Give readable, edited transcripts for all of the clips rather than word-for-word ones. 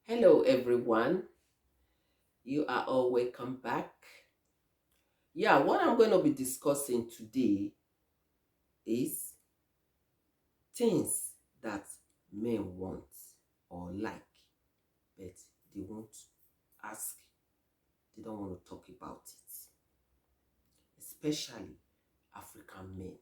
Hello, everyone. You are all welcome back. Yeah, what I'm going to be discussing today is things that men want or like, but they won't ask, they don't want to talk about it, especially African men.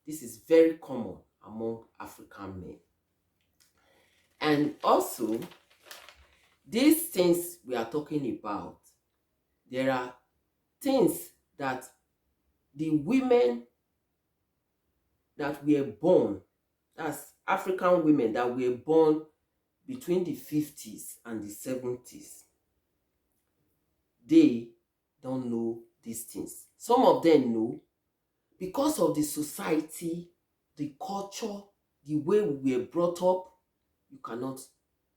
This is very common among African men. And also, these things we are talking about, there are things that the women that were born, that's African women that were born between the 50s and the 70s, they don't know these things. Some of them know because of the society, the culture, the way we were brought up. You cannot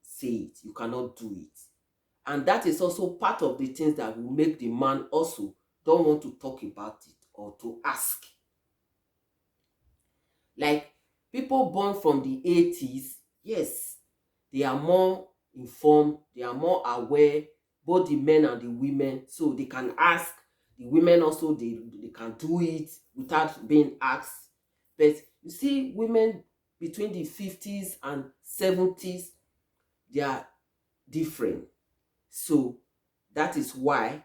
say it, you cannot do it. And that is also part of the things that will make the man also don't want to talk about it or to ask. Like people born from the 80s, yes, they are more informed, they are more aware, both the men and the women, so they can ask. The women also, they can do it without being asked. But you see, women between the 50s and 70s, they are different. So that is why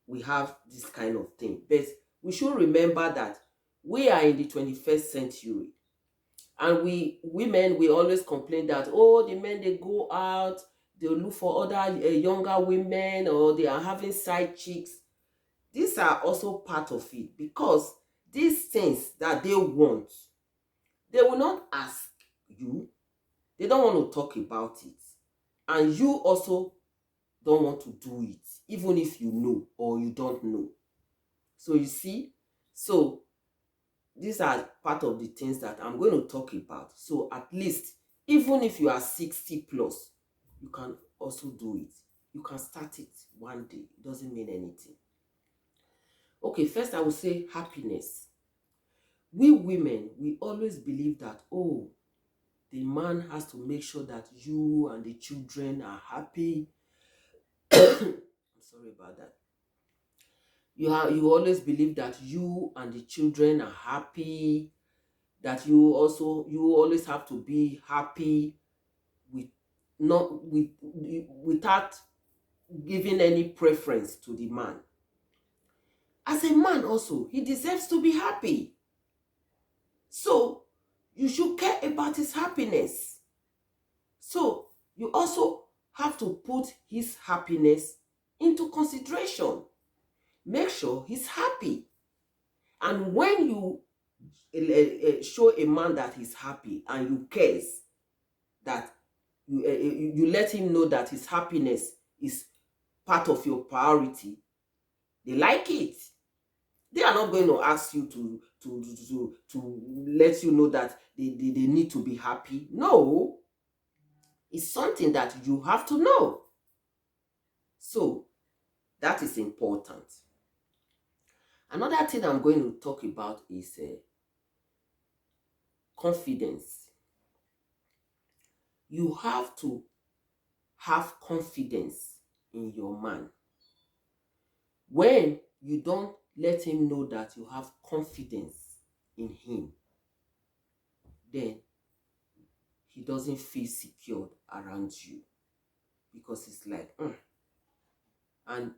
we have this kind of thing. But we should remember that we are in the 21st century. And we women, we always complain that, oh, the men, they go out, they look for other younger women, or they are having side chicks. These are also part of it, because these things that they want, they will not ask you. They don't want to talk about it, and you also don't want to do it, even if you know or you don't know. So you see, so these are part of the things that I'm going to talk about. So at least, even if you are 60 plus, you can also do it. You can start it one day. It doesn't mean anything. Okay, first I will say happiness. We women, we always believe that, oh, the man has to make sure that you and the children are happy. I'm sorry about that. You always believe that you and the children are happy, that you always have to be happy with not with without giving any preference to the man. As a man also, he deserves to be happy. So you should care about his happiness. So you also have to put his happiness into consideration. Make sure he's happy. And when you show a man that he's happy and you cares, that you let him know that his happiness is part of your priority, they like it. They are not going to ask you to let you know that they need to be happy. No, it's something that you have to know. So that is important. Another thing I'm going to talk about is confidence. You have to have confidence in your man. When you don't let him know that you have confidence in him, then he doesn't feel secured around you, because it's like, and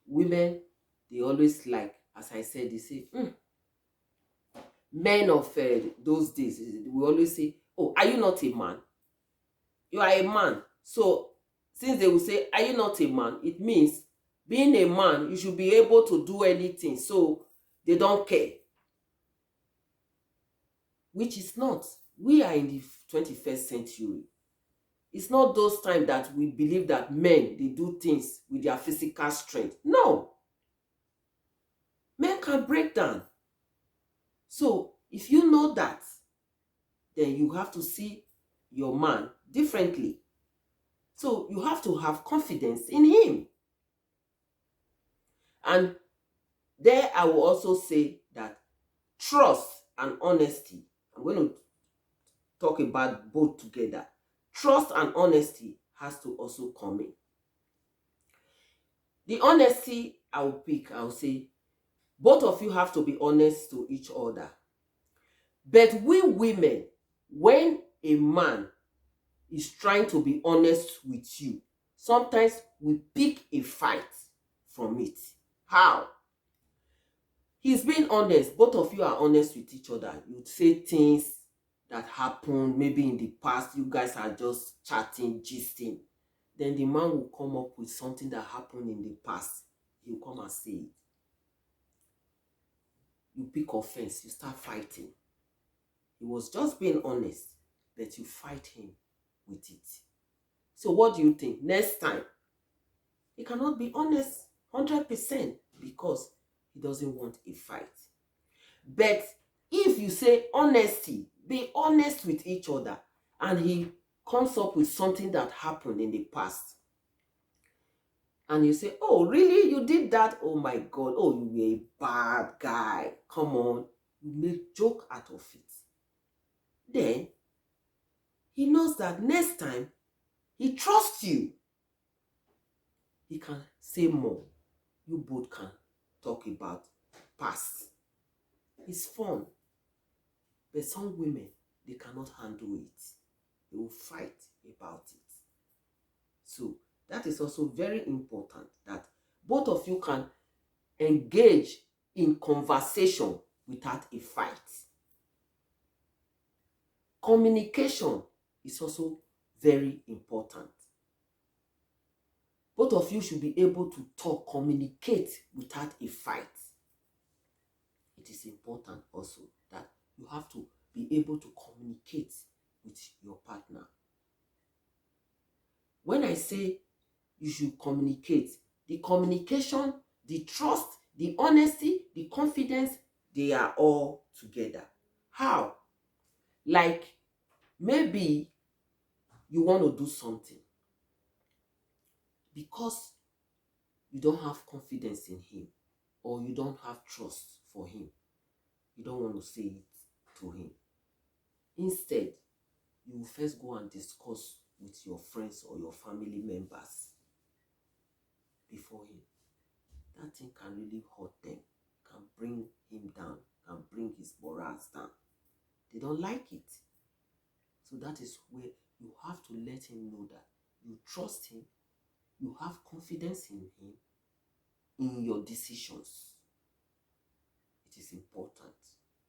women, they always like, as I said, they say, men of those days, we always say, oh, are you not a man? You are a man. So since they will say, are you not a man, it means being a man, you should be able to do anything. So they don't care, which is not. We are in the 21st century. It's not those times that we believe that men, they do things with their physical strength. No, men can break down. So if you know that, then you have to see your man differently. So you have to have confidence in him. And there I will also say that trust and honesty, I'm going to talk about both together. Trust and honesty has to also come in. The honesty I will pick, I will say, both of you have to be honest to each other. But we women, when a man is trying to be honest with you, sometimes we pick a fight from it. How? He's being honest. Both of you are honest with each other. You say things that happened maybe in the past. You guys are just chatting, gisting. Then the man will come up with something that happened in the past. He'll come and say it. You pick offense. You start fighting. He was just being honest, but you fight him with it. So what do you think? Next time, he cannot be honest 100% because he doesn't want a fight. But if you say honesty, be honest with each other, and he comes up with something that happened in the past, and you say, oh, really? You did that? Oh my God. Oh, you were a bad guy. Come on. You make joke out of it. Then he knows that next time he trusts you. He can say more. You both can talk about past. It's fun. But some women, they cannot handle it. They will fight about it. So that is also very important, that both of you can engage in conversation without a fight. Communication is also very important. Both of you should be able to talk, communicate without a fight. It is important also that you have to be able to communicate with your partner. When I say you should communicate, the communication, the trust, the honesty, the confidence, they are all together. How? Like maybe you want to do something because you don't have confidence in him, or you don't have trust for him. You don't want to say it to him. Instead, you will first go and discuss with your friends or your family members before him. That thing can really hurt them, can bring him down, can bring his morals down. They don't like it. So that is where you have to let him know that you trust him, you have confidence in him, in your decisions. It is important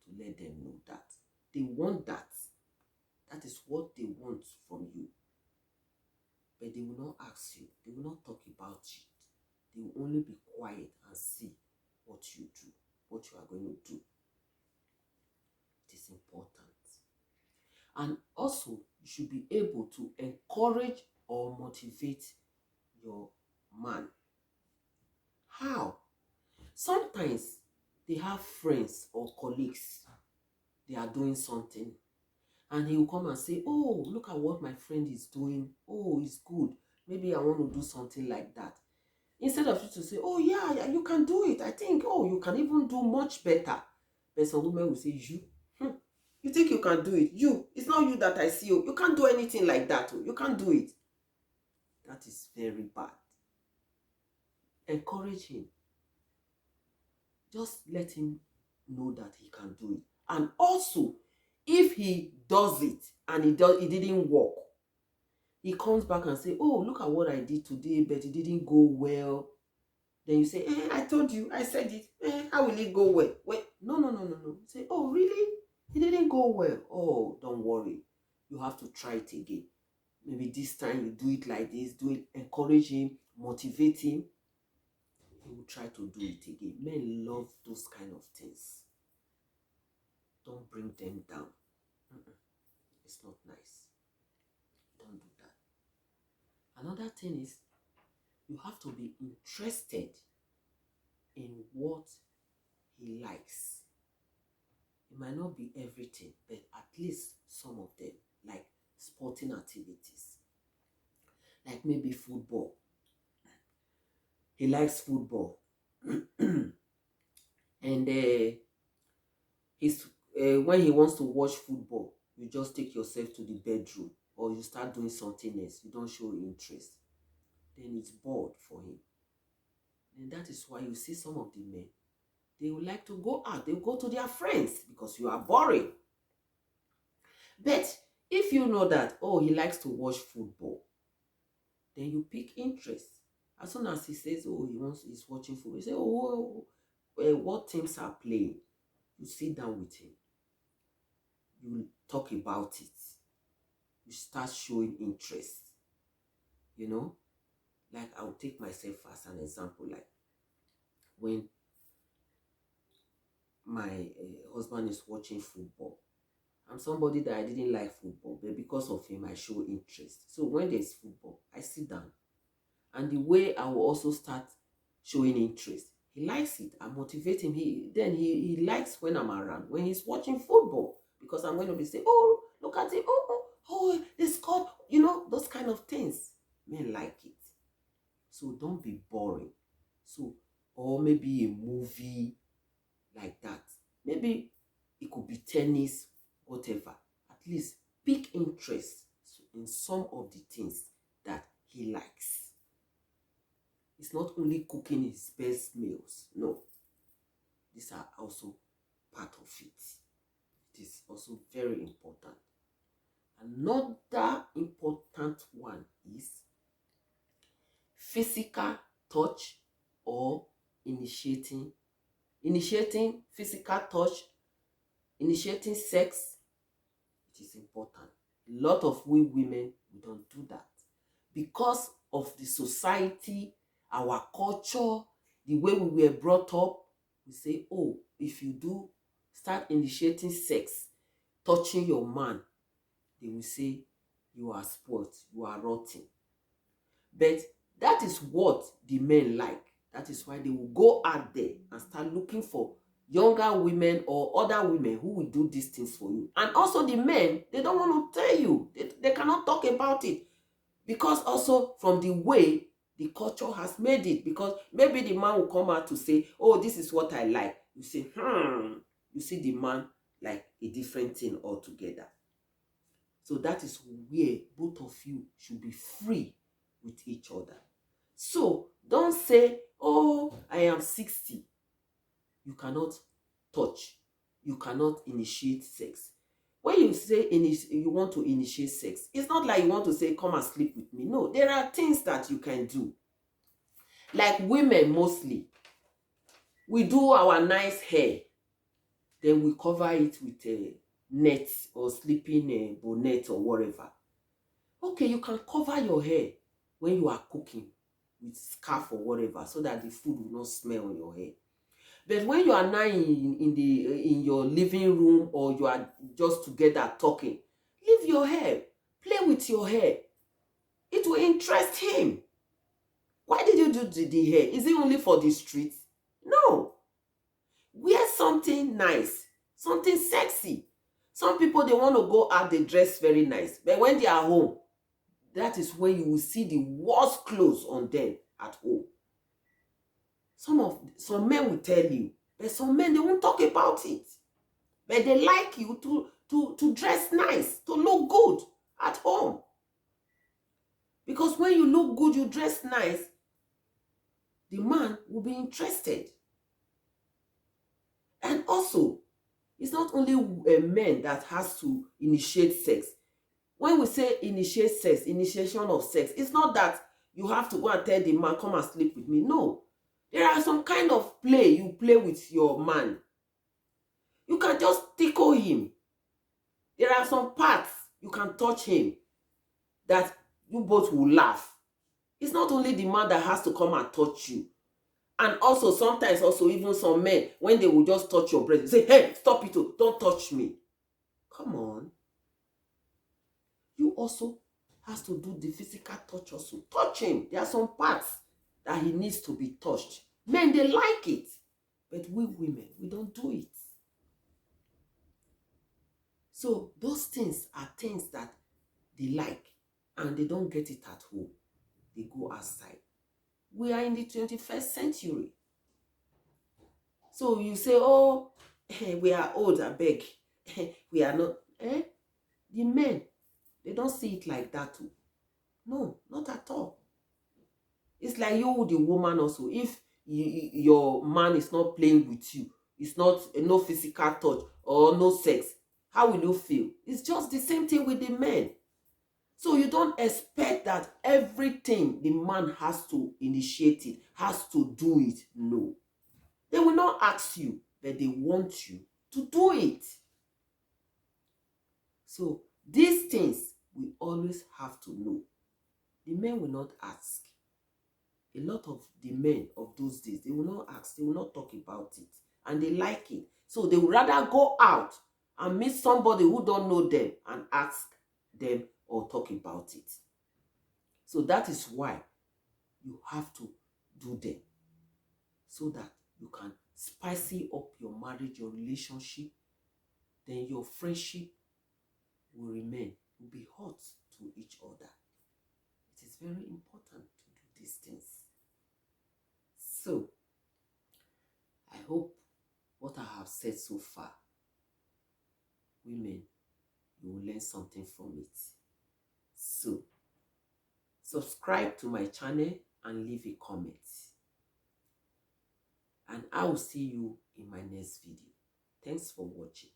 to let them know that. They want that. That is what they want from you. But they will not ask you. They will not talk about it. They will only be quiet and see what you do, what you are going to do. It is important. And also, you should be able to encourage or motivate your man. How? Sometimes they have friends or colleagues. They are doing something, and he will come and say, oh, look at what my friend is doing. Oh, it's good. Maybe I want to do something like that. Instead of you to say, oh, yeah, you can do it. I think, oh, you can even do much better. But some women will say, you think you can do it? It's not you that I see. You can't do anything like that. You can't do it. That is very bad. Encourage him. Just let him know that he can do it. And also, if he does it and it didn't work, he comes back and say, oh, look at what I did today, but it didn't go well. Then you say, I told you, I said it. How will it go well? Wait, no. Say, oh, really? It didn't go well. Oh, don't worry. You have to try it again. Maybe this time you do it like this. Do it. Encourage him, motivate him. He will try to do it again. Men love those kind of things. Don't bring them down. It's not nice. Don't do that. Another thing is, you have to be interested in what he likes. It might not be everything, but at least some of them, like sporting activities, like maybe football. He likes football. And when he wants to watch football, you just take yourself to the bedroom. or you start doing something else, you don't show interest, then it's bored for him. And that is why you see some of the men, they would like to go out, they go to their friends because you are boring. But if you know that, oh, he likes to watch football, then you pick interest. As soon as he says, oh, he's watching football, you say, oh, what teams are playing? You sit down with him, you talk about it, you start showing interest. You know, like I'll take myself as an example. Like when my husband is watching football, I'm somebody that I didn't like football, but because of him, I show interest. So when there's football, I sit down, and the way I will also start showing interest, he likes it. I motivate him. He likes when I'm around, when he's watching football, because I'm going to be saying, oh, look at it, oh, they scored, those kind of things. Men like it. So don't be boring. So, or maybe a movie like that. Maybe it could be tennis, whatever. At least pick interest in some of the things that he likes. It's not only cooking his best meals. No. These are also part of it. It is also very important. Another important one is physical touch or initiating physical touch, initiating sex. It is important. A lot of we women, we don't do that because of the society, our culture, the way we were brought up. We say, oh, if you do start initiating sex, touching your man, they will say you are spoiled, you are rotten. But that is what the men like. That is why they will go out there and start looking for younger women or other women who will do these things for you. And also the men, they don't want to tell you. They cannot talk about it. Because also from the way the culture has made it. Because maybe the man will come out to say, oh, this is what I like. You say, You see the man like a different thing altogether. So that is where both of you should be free with each other. So don't say, oh, I am 60. You cannot touch. You cannot initiate sex. When you say you want to initiate sex, it's not like you want to say, come and sleep with me. No, there are things that you can do. Like women mostly, we do our nice hair. Then we cover it with a net or sleeping bonnet or whatever. Okay, you can cover your hair when you are cooking with scarf or whatever, so that the food will not smell on your hair. But when you are now in your living room, or you are just together talking, leave your hair, play with your hair. It will interest him. Why did you do the hair? Is it only for the streets? No. Wear something nice, something sexy. Some people, they want to go out, they dress very nice, but when they are home, that is when you will see the worst clothes on them at home. Some men will tell you, but some men, they won't talk about it. But they like you to dress nice, to look good at home. Because when you look good, you dress nice, the man will be interested. And also, it's not only a man that has to initiate sex. When we say initiate sex, initiation of sex, it's not that you have to go and tell the man, come and sleep with me. No. There are some kind of play you play with your man. You can just tickle him. There are some parts you can touch him that you both will laugh. It's not only the man that has to come and touch you. And also, sometimes also even some men, when they will just touch your breast, say, hey, stop it, don't touch me. Come on. You also has to do the physical touch also. Touch him. There are some parts that he needs to be touched. Men, they like it. But we women, we don't do it. So those things are things that they like, and they don't get it at home. They go outside. We are in the 21st century. So you say, oh, we are old, I beg. We are not. The men, They don't see it like that too. No, not at all. It's like you, the woman also. If your man is not playing with you, it's not no physical touch or no sex, how will you feel? It's just the same thing with the men. So you don't expect that everything the man has to initiate it, has to do it. No. They will not ask you, but they want you to do it. So these things we always have to know. The men will not ask. A lot of the men of those days, they will not ask, they will not talk about it, and they like it. So they would rather go out and meet somebody who don't know them and ask them or talk about it. So that is why you have to do them, so that you can spicy up your marriage, your relationship, then your friendship will remain, will be hot to each other. It is very important to do these things. So, I hope what I have said so far, women, you will learn something from it. So, subscribe to my channel and leave a comment. And I will see you in my next video. Thanks for watching.